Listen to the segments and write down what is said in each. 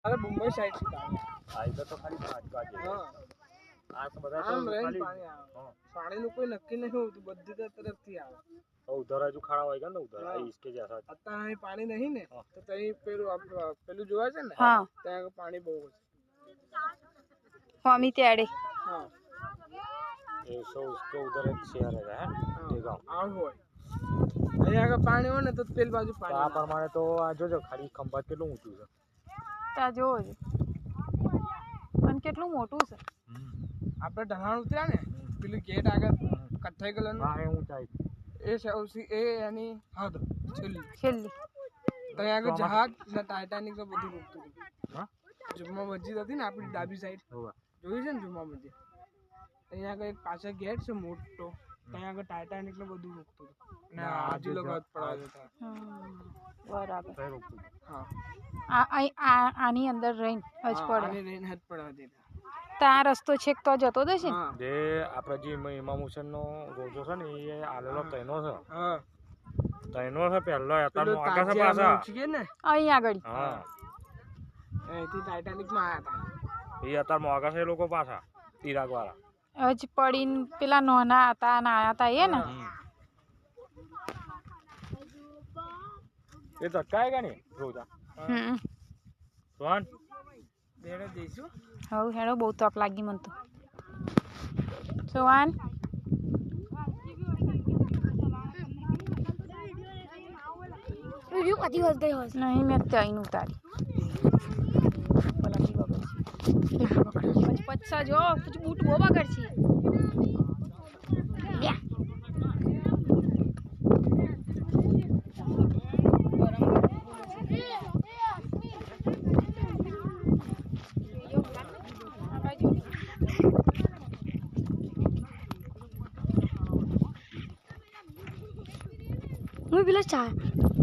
अरे मुंबई साइड से आई तो खाली फाटका છે हां આ તો બધા આમ તો રેન ખાલી પાણી આવે પાણીનું કોઈ નક્કી નહીં હોતું બધી તરફથી આવે तो उधर जो खड़ा होएगा ना उधर आई इसके जैसा અત્યારે અહીં પાણી નહીં ને તો તઈ પેલું જોવા છે ને हाँ ત્યાં પાણી બહુ છે स्वामी त्याड़े हाँ ये सो उसके उधर एक शहर है ये गांव આવું હોય અહીંયા આગળ પાણી હોય ને તો પેલી બાજુ तो आ પાણી प्रमाणे तो आ जो खाली खंभात કેટલું ઊંચું છે તા જોવો છે પણ કેટલું મોટું છે આપણે ઢલાણ ઉતર્યા ને પેલું ગેટ આગળ કથ્થાઈ કલરનું હા એ ઊંચાઈ એ સૌથી એ એની હદ છેલ્લી છેલ્લી ત્યાં આગળ જહાજ ને ટાઇટાનિક ને બધું રોકતું હતું હા જુમ્મા મસ્જિદ હતી ને આપણી ડાબી સાઈડ હોવા જોઈ છે ને જુમ્મા મસ્જિદ અહીંયા આગળ એક પાછળ ગેટ છે મોટો ત્યાં આગળ ટાઇટાનિક ને બધું રોકતું હતું ને હાજી લોકો હાથ પડાવ્યા હતા બરાબર કઈ રોકતું આની અંદર રહીને જ પડે આની રેન હાથ પડાવી દીધા તા રસ્તો છેક તો જતો જ હશે ને હા જે આપણે જે ઇમામ હુસેન નો રોજો છે ને એ આલેલો તૈનો છે હા તૈનો છે પહેલો પેલું અત્યારનો આગળ છે તાજિયા પાછા ઉચકી ગયા ને અહીં આગળ હા અહીંથી ટાઇટાનિક માં આવ્યા એ અત્યારમાં આગળ છે એ લોકો પાછા ઈરાક વાળા હજ પડીને પેલા નોના હતા ને આયા હતા એ ને એ ધક્કાએગા ને રોજા સોહન બેડે જઈશું હવ હેડો બહુ તક લાગી મને તો સોવાન નહીં મેં ત્યાં ઉતારી પચ્છા જો પછી બૂટ બહુ બગડ છે मैं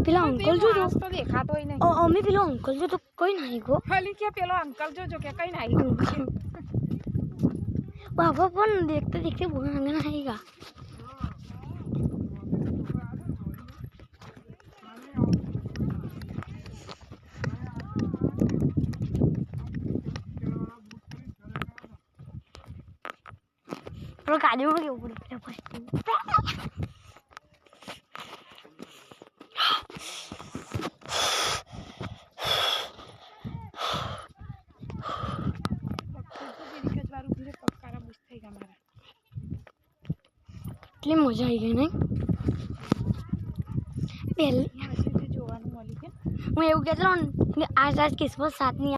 પેલા અંકલ જો તો દેખાતો હોય નહીં અમે પેલો અંકલ જો તો કોઈ નહીં ગો ખાલી કે પેલો અંકલ જોજો કે કઈ નાઈ बाबा पण देखते देखते भगवान आएगा गाड़ी में क्यों पड़ी કેટલી મજા આવી ગઈ નહીં પહેલી હું એવું કહેતો આજ કિસ્મત સાથ ની